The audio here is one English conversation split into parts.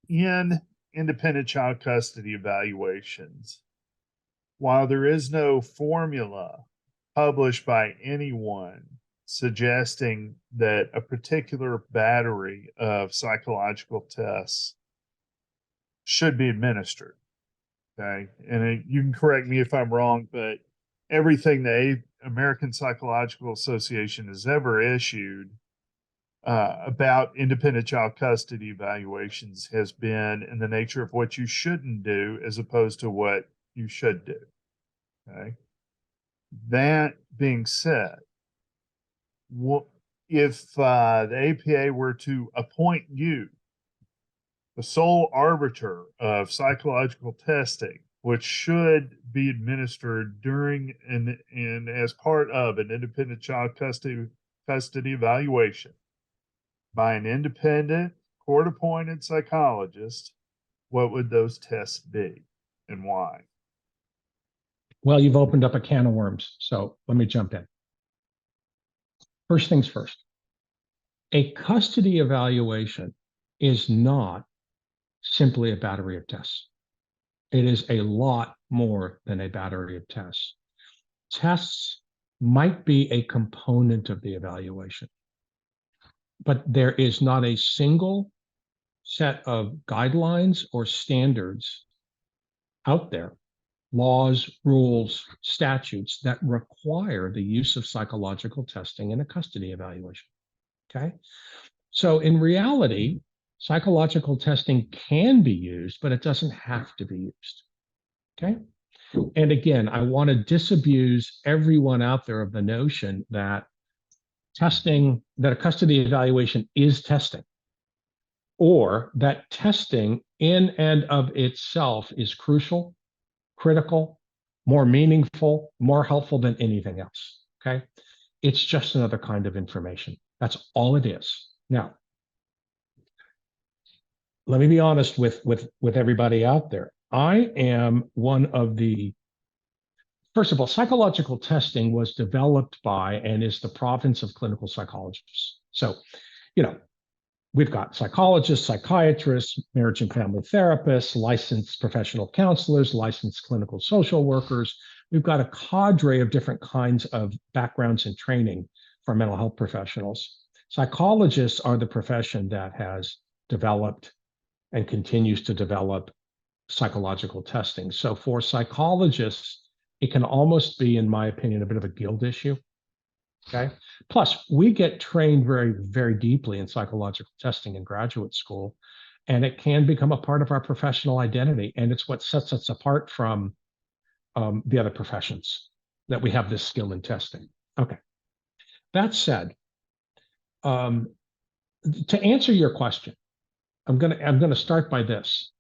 in independent child custody evaluations, while there is no formula published by anyone suggesting that a particular battery of psychological tests should be administered, okay? And you can correct me if I'm wrong, but everything the American Psychological Association has ever issued about independent child custody evaluations has been in the nature of what you shouldn't do as opposed to what you should do. Okay. That being said, if the APA were to appoint you the sole arbiter of psychological testing, which should be administered during and as part of an independent child custody evaluation by an independent court-appointed psychologist, what would those tests be and why? Well, you've opened up a can of worms, so let me jump in. First things first, a custody evaluation is not simply a battery of tests. It is a lot more than a battery of tests. Tests might be a component of the evaluation, but there is not a single set of guidelines or standards out there, laws, rules, statutes that require the use of psychological testing in a custody evaluation. Okay. So in reality, psychological testing can be used, but it doesn't have to be used. Okay. And again, I want to disabuse everyone out there of the notion that testing, that a custody evaluation is testing, or that testing in and of itself is crucial, critical, more meaningful, more helpful than anything else. Okay. It's just another kind of information. That's all it is. Now, let me be honest with everybody out there. I am one of the, first of all, psychological testing was developed by and is the province of clinical psychologists. So, we've got psychologists, psychiatrists, marriage and family therapists, licensed professional counselors, licensed clinical social workers. We've got a cadre of different kinds of backgrounds and training for mental health professionals. Psychologists are the profession that has developed and continues to develop psychological testing. So for psychologists, it can almost be, in my opinion, a bit of a guild issue. Okay. Plus, we get trained very, very deeply in psychological testing in graduate school, and it can become a part of our professional identity. And it's what sets us apart from the other professions, that we have this skill in testing. Okay. That said, to answer your question, I'm gonna start by this.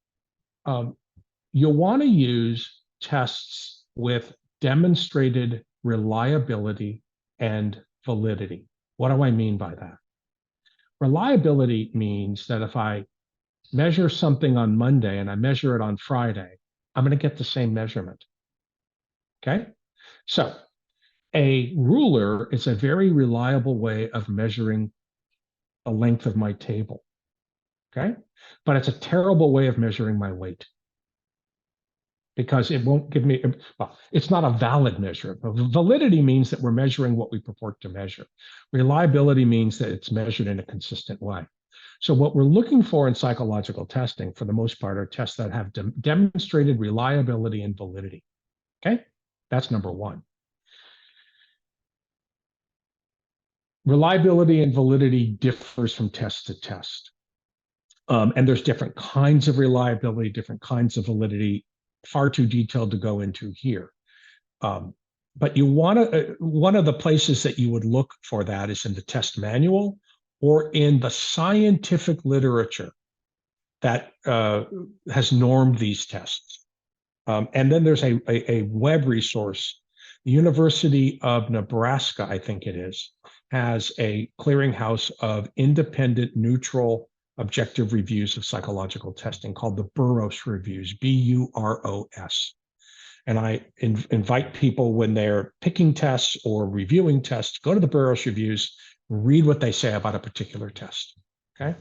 You'll want to use tests with demonstrated reliability and validity. What do I mean by that? Reliability means that if I measure something on Monday and I measure it on Friday, I'm going to get the same measurement. Okay? So a ruler is a very reliable way of measuring the length of my table. Okay? But it's a terrible way of measuring my weight, because it won't give me, well, it's not a valid measure. Validity means that we're measuring what we purport to measure. Reliability means that it's measured in a consistent way. So what we're looking for in psychological testing, for the most part, are tests that have demonstrated reliability and validity. Okay, that's number one. Reliability and validity differs from test to test. And there's different kinds of reliability, different kinds of validity, far too detailed to go into here. But you want to, one of the places that you would look for that is in the test manual or in the scientific literature that has normed these tests. And then there's a web resource. The University of Nebraska, I think it is, has a clearinghouse of independent, neutral, objective reviews of psychological testing called the Burroughs Reviews, B-U-R-O-S. And I invite people, when they're picking tests or reviewing tests, go to the Burroughs Reviews, read what they say about a particular test. Okay.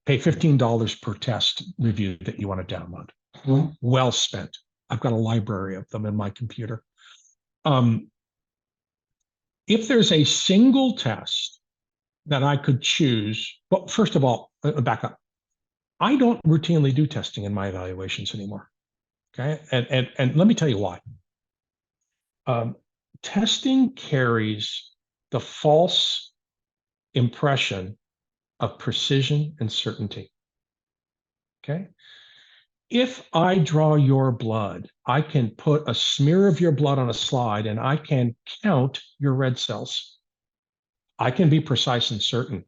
Pay $15 per test review that you want to download. Well spent. I've got a library of them in my computer. If there's a single test that I could choose, but first of all, back up. I don't routinely do testing in my evaluations anymore. Okay, and let me tell you why. Testing carries the false impression of precision and certainty. Okay. If I draw your blood, I can put a smear of your blood on a slide and I can count your red cells. I can be precise and certain.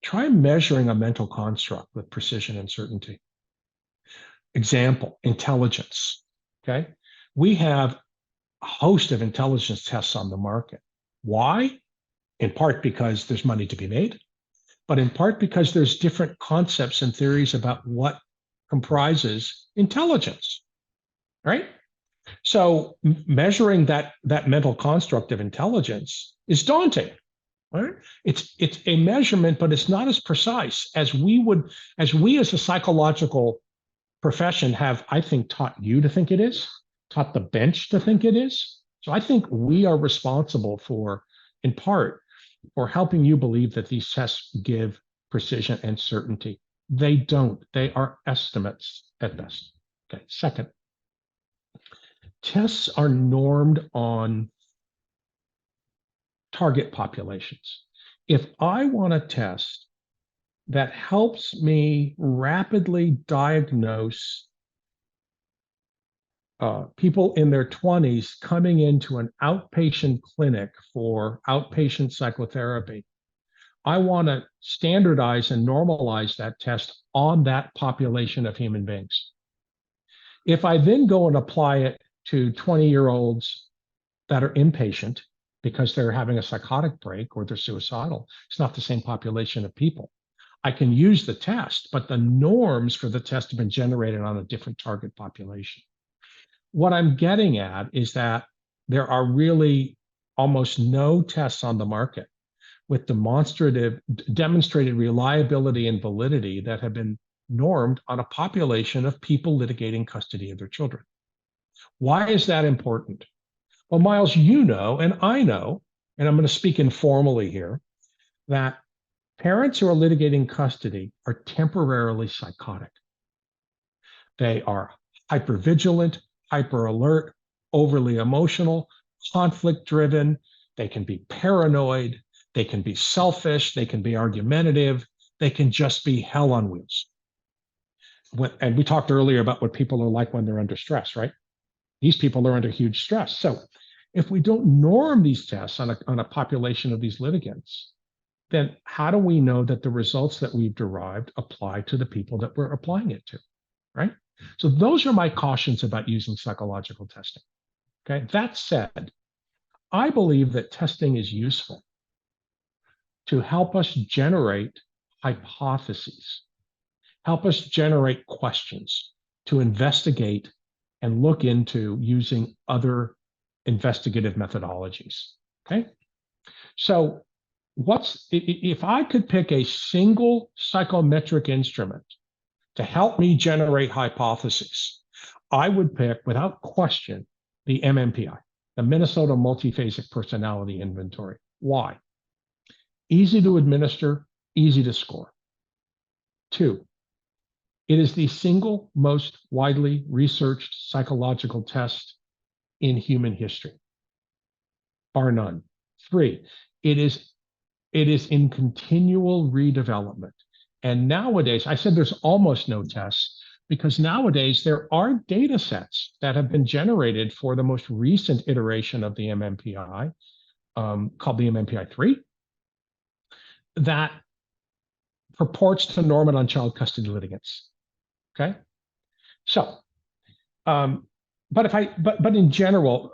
Try measuring a mental construct with precision and certainty. Example, intelligence. Okay. We have a host of intelligence tests on the market. Why? In part because there's money to be made, but in part because there's different concepts and theories about what comprises intelligence, right? So measuring that mental construct of intelligence is daunting, right? It's a measurement, but it's not as precise as we as a psychological profession have, I think, taught you to think it is, taught the bench to think it is. So I think we are responsible for, in part, for helping you believe that these tests give precision and certainty. They don't. They are estimates at best. Okay. Second, tests are normed on target populations. If I want a test that helps me rapidly diagnose people in their 20s coming into an outpatient clinic for outpatient psychotherapy, I want to standardize and normalize that test on that population of human beings. If I then go and apply it to 20-year-olds that are inpatient because they're having a psychotic break or they're suicidal, it's not the same population of people. I can use the test, but the norms for the test have been generated on a different target population. What I'm getting at is that there are really almost no tests on the market with demonstrated reliability and validity that have been normed on a population of people litigating custody of their children. Why is that important? Well, Miles, you know, and I know, and I'm going to speak informally here, that parents who are litigating custody are temporarily psychotic. They are hypervigilant, hyper alert, overly emotional, conflict driven. They can be paranoid. They can be selfish. They can be argumentative. They can just be hell on wheels. And we talked earlier about what people are like when they're under stress, right? These people are under huge stress. So if we don't norm these tests on a population of these litigants, then how do we know that the results that we've derived apply to the people that we're applying it to, right? So those are my cautions about using psychological testing. Okay. That said, I believe that testing is useful to help us generate hypotheses, help us generate questions, to investigate and look into using other investigative methodologies. Okay. So if I could pick a single psychometric instrument to help me generate hypotheses, I would pick, without question, the MMPI, the Minnesota Multiphasic Personality Inventory. Why? Easy to administer, easy to score. 2, it is the single most widely researched psychological test in human history, bar none. 3, it is in continual redevelopment. And nowadays, I said there's almost no tests because nowadays there are data sets that have been generated for the most recent iteration of the MMPI, called the MMPI 3, that purports to norm it on child custody litigants. Okay, so, but in general,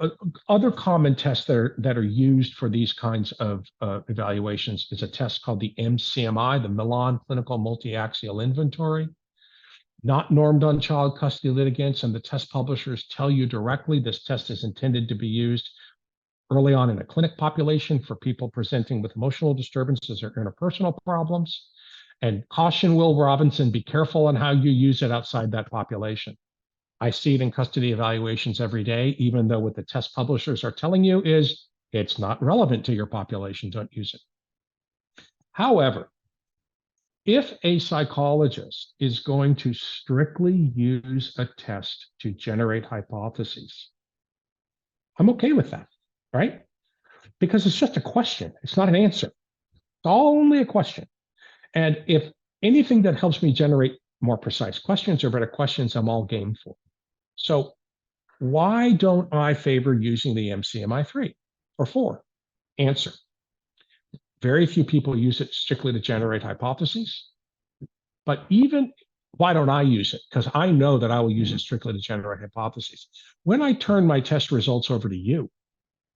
other common tests that are used for these kinds of evaluations is a test called the MCMI, the Milan Clinical Multi-Axial Inventory, not normed on child custody litigants, and the test publishers tell you directly this test is intended to be used early on in a clinic population for people presenting with emotional disturbances or interpersonal problems. And caution, Will Robinson, be careful on how you use it outside that population. I see it in custody evaluations every day, even though what the test publishers are telling you is it's not relevant to your population, don't use it. However, if a psychologist is going to strictly use a test to generate hypotheses, I'm okay with that, right? Because it's just a question. It's not an answer. It's only a question. And if anything that helps me generate more precise questions or better questions, I'm all game for. So why don't I favor using the MCMI-3 or 4? Answer. Very few people use it strictly to generate hypotheses. But even, why don't I use it? Because I know that I will use it strictly to generate hypotheses. When I turn my test results over to you,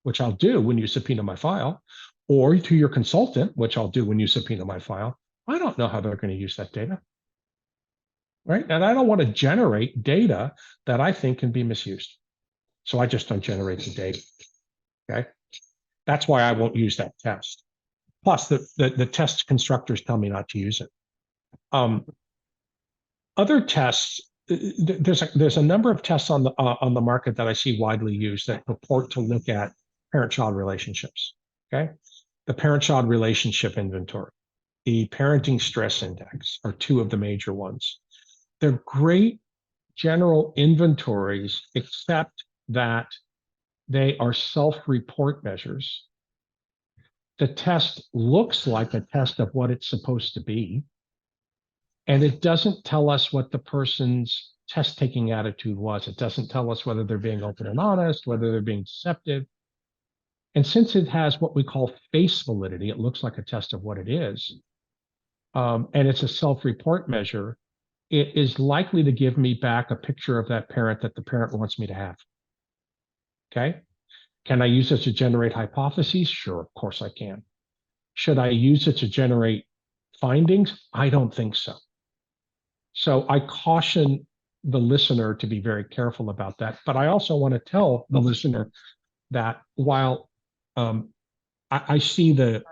which I'll do when you subpoena my file, or to your consultant, which I'll do when you subpoena my file, I don't know how they're going to use that data, right? And I don't want to generate data that I think can be misused. So I just don't generate the data, okay? That's why I won't use that test. Plus, the test constructors tell me not to use it. Other tests, there's a number of tests on the market that I see widely used that purport to look at parent-child relationships, okay? The parent-child relationship inventory, the parenting stress index are two of the major ones. They're great general inventories, except that they are self-report measures. The test looks like a test of what it's supposed to be, and it doesn't tell us what the person's test-taking attitude was. It doesn't tell us whether they're being open and honest, whether they're being deceptive. And since it has what we call face validity, it looks like a test of what it is, and it's a self-report measure, it is likely to give me back a picture of that parent that the parent wants me to have, okay? Can I use it to generate hypotheses? Sure, of course I can. Should I use it to generate findings? I don't think so. So I caution the listener to be very careful about that. But I also want to tell the listener that while I see the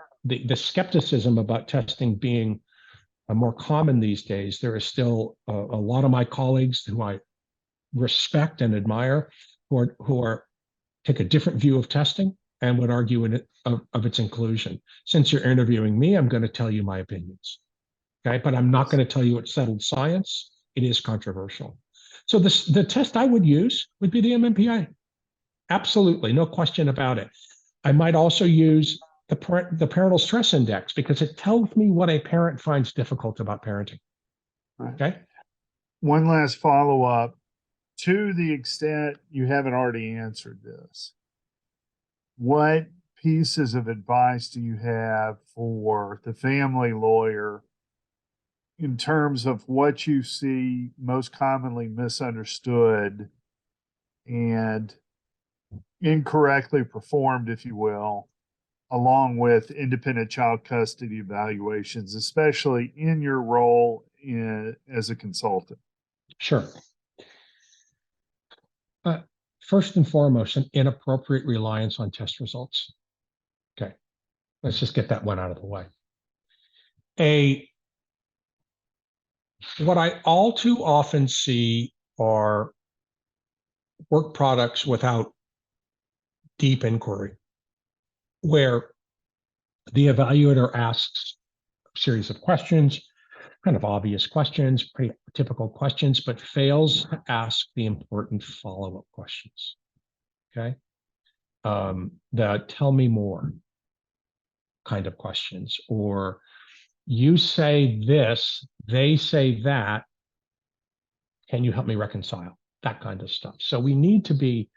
skepticism about testing being more common these days, there is still a lot of my colleagues who I respect and admire who are take a different view of testing and would argue of its inclusion. Since you're interviewing me, I'm going to tell you my opinions. Okay, but I'm not going to tell you it's settled science. It is controversial. So the test I would use would be the MMPI. Absolutely, no question about it. I might also use the parental stress index because it tells me what a parent finds difficult about parenting. Okay. One last follow-up. To the extent you haven't already answered this, what pieces of advice do you have for the family lawyer in terms of what you see most commonly misunderstood and incorrectly performed, if you will, along with independent child custody evaluations, especially in your role as a consultant? Sure. First and foremost, an inappropriate reliance on test results. Okay, let's just get that one out of the way. What I all too often see are work products without deep inquiry, where the evaluator asks a series of questions, kind of obvious questions, pretty typical questions, but fails to ask the important follow-up questions. Okay, the tell me more kind of questions, or you say this, they say that, can you help me reconcile? That kind of stuff. So we need to be,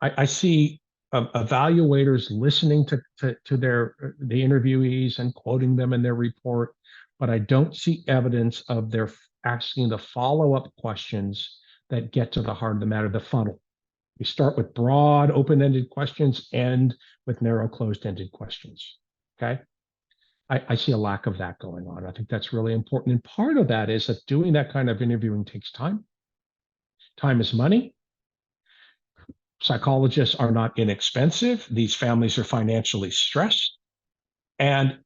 I see evaluators listening to the interviewees and quoting them in their report, but I don't see evidence of their asking the follow-up questions that get to the heart of the matter, the funnel. We start with broad, open-ended questions, end with narrow, closed-ended questions. Okay. I see a lack of that going on. I think that's really important. And part of that is that doing that kind of interviewing takes time. Time is money. Psychologists are not inexpensive. These families are financially stressed. And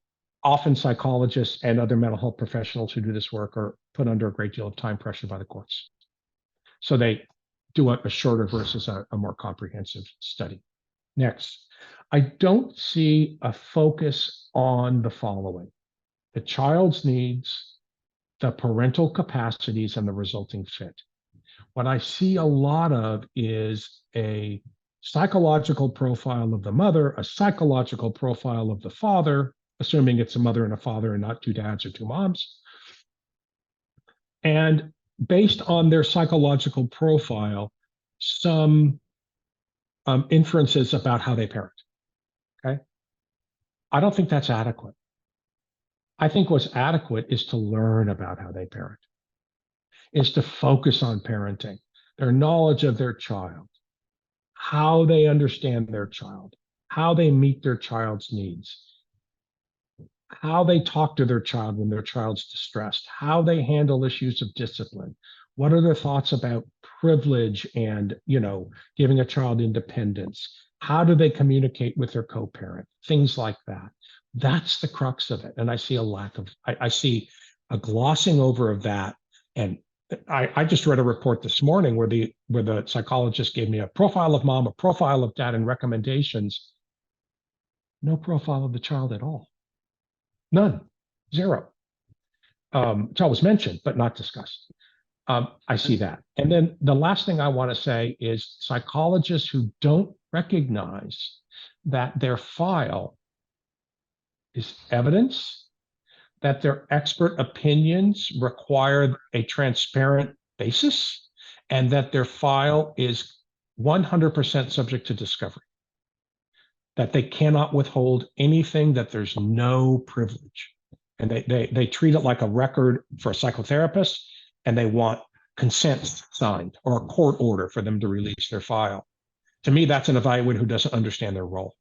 often psychologists and other mental health professionals who do this work are put under a great deal of time pressure by the courts. So they do a shorter versus a more comprehensive study. Next, I don't see a focus on the following: the child's needs, the parental capacities, and the resulting fit. What I see a lot of is a psychological profile of the mother, a psychological profile of the father, assuming it's a mother and a father and not two dads or two moms. And based on their psychological profile, some inferences about how they parent. Okay. I don't think that's adequate. I think what's adequate is to learn about how they parent, is to focus on parenting, their knowledge of their child, how they understand their child, how they meet their child's needs, how they talk to their child when their child's distressed, how they handle issues of discipline, what are their thoughts about privilege and, giving a child independence, how do they communicate with their co-parent, things like that. That's the crux of it. And I see a lack of, I see a glossing over of that. And I just read a report this morning where the psychologist gave me a profile of mom, a profile of dad, and recommendations. No profile of the child at all. None. Zero. Child was mentioned, but not discussed. I see that. And then the last thing I want to say is psychologists who don't recognize that their file is evidence, that their expert opinions require a transparent basis, and that their file is 100% subject to discovery, that they cannot withhold anything, that there's no privilege. And they treat it like a record for a psychotherapist, and they want consent signed or a court order for them to release their file. To me, that's an evaluator who doesn't understand their role.